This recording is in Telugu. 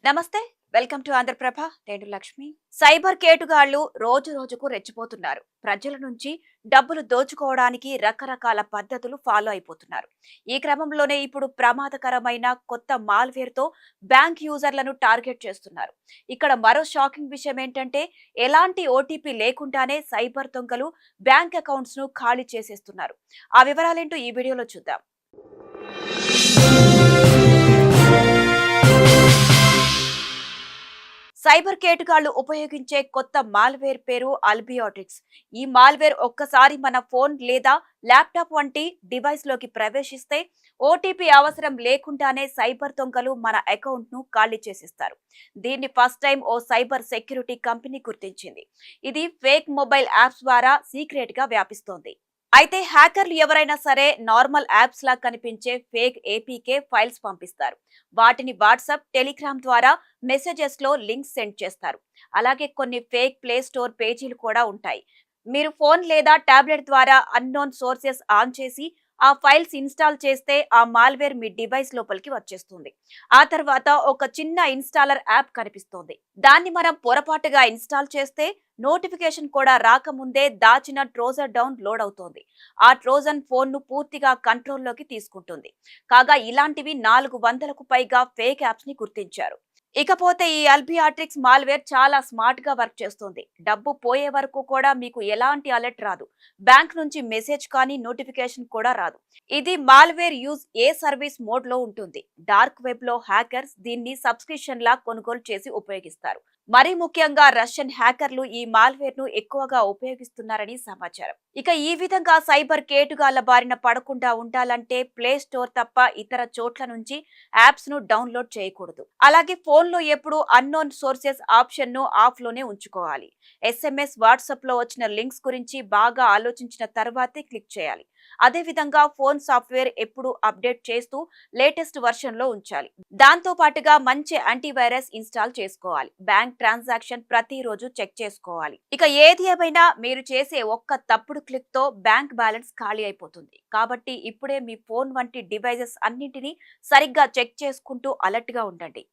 నమస్తే. Welcome to Andhra Prabha. నేను లక్ష్మి. సైబర్ కేటుగాళ్లు రోజు రోజుకు రెచ్చిపోతున్నారు. ప్రజల నుంచి డబ్బులు దోచుకోవడానికి రకరకాల పద్ధతులు ఫాలో అయిపోతున్నారు. ఈ క్రమంలోనే ఇప్పుడు ప్రమాదకరమైన కొత్త మాల్వేర్ తో బ్యాంక్ యూజర్లను టార్గెట్ చేస్తున్నారు. ఇక్కడ మరో షాకింగ్ విషయం ఏంటంటే ఎలాంటి ఓటీపీ లేకుండానే సైబర్ దొంగలు బ్యాంక్ అకౌంట్స్ ను ఖాళీ చేసేస్తున్నారు. ఆ వివరాలేంటో ఈ వీడియోలో చూద్దాం. సైబర్ కేటుగాళ్లు ఉపయోగించే కొత్త మాల్వేర్ పేరు అల్బియోటిక్స్. ఈ మాల్వేర్ ఒక్కసారి మన ఫోన్ లేదా ల్యాప్టాప్ వంటి డివైస్ లోకి ప్రవేశిస్తే ఓటీపీ అవసరం లేకుండానే సైబర్ దొంగలు మన అకౌంట్ ను ఖాళీ చేసిస్తారు. దీన్ని ఫస్ట్ టైం ఓ సైబర్ సెక్యూరిటీ కంపెనీ గుర్తించింది. ఇది ఫేక్ మొబైల్ యాప్స్ ద్వారా సీక్రెట్ గా వ్యాపిస్తోంది. అయితే హ్యాకర్లు ఎవరైనా సరే నార్మల్ యాప్స్ లా కనిపించే ఫేక్ ఏపీకే ఫైల్స్ పంపిస్తారు. వాటిని వాట్సాప్, టెలిగ్రామ్ ద్వారా మెసేజెస్ లో లింక్స్ సెండ్ చేస్తారు. అలాగే కొన్ని ఫేక్ ప్లే స్టోర్ పేజీలు కూడా ఉంటాయి. మీరు ఫోన్ లేదా టాబ్లెట్ ద్వారా అన్నోన్ సోర్సెస్ ఆన్ చేసి ఆ ఫైల్స్ ఇన్స్టాల్ చేస్తే ఆ మాల్వేర్ మీ డివైస్ లోపలికి వచ్చేస్తుంది. ఆ తర్వాత ఒక చిన్న ఇన్స్టాలర్ యాప్ కనిపిస్తుంది. దాన్ని మనం పొరపాటుగా ఇన్స్టాల్ చేస్తే నోటిఫికేషన్ కూడా రాకముందే దాచిన ట్రోజర్ డౌన్ లోడ్ అవుతోంది. ఆ ట్రోజన్ ఫోన్ ను పూర్తిగా కంట్రోల్లోకి తీసుకుంటుంది. కాగా ఇలాంటివి 400కు పైగా ఫేక్ యాప్స్ ని గుర్తించారు. ఇకపోతే ఈ అల్బియాట్రిక్స్ మాల్వేర్ చాలా స్మార్ట్ గా వర్క్ చేస్తుంది. డబ్బు పోయే వరకు కూడా మీకు ఎలాంటి అలర్ట్ రాదు. బ్యాంక్ నుంచి మెసేజ్ కానీ నోటిఫికేషన్ కూడా రాదు. ఇది malware use a service mode లో ఉంటుంది. డార్క్ వెబ్ లో హ్యాకర్స్ దీన్ని సబ్స్క్రిప్షన్ లా కొనుగోలు చేసి ఉపయోగిస్తారు. మరీ ముఖ్యంగా రష్యన్ హ్యాకర్లు ఈ మాల్వేర్ ను ఎక్కువగా ఉపయోగిస్తున్నారని సమాచారం. ఇక ఈ విధంగా సైబర్ కేటుగాళ్ల బారిన పడకుండా ఉండాలంటే ప్లే స్టోర్ తప్ప ఇతర చోట్ల నుంచి యాప్స్ ను డౌన్లోడ్ చేయకూడదు. అలాగే ఫోన్ లో ఎప్పుడు అన్నోన్ సోర్సెస్ ఆప్షన్ ను ఆఫ్ లోనే ఉంచుకోవాలి. ఎస్ఎంఎస్, వాట్సాప్ లో వచ్చిన లింక్స్ గురించి బాగా ఆలోచించిన తర్వాతే క్లిక్ చేయాలి. అదే విధంగా ఫోన్ సాఫ్ట్వేర్ ఎప్పుడు అప్డేట్ చేస్తూ లేటెస్ట్ వర్షన్ లో ఉంచాలి. దాంతో పాటుగా మంచి యాంటీవైరస్ ఇన్స్టాల్ చేసుకోవాలి. బ్యాంక్ ట్రాన్సాక్షన్ ప్రతిరోజు చెక్ చేసుకోవాలి. ఇక ఏది ఏమైనా మీరు చేసే ఒక్క తప్పుడు క్లిక్ తో బ్యాంక్ బ్యాలెన్స్ ఖాళీ అయిపోతుంది. కాబట్టి ఇప్పుడే మీ ఫోన్ వంటి డివైజెస్ అన్నింటినీ సరిగ్గా చెక్ చేసుకుంటూ అలర్ట్ గా ఉండండి.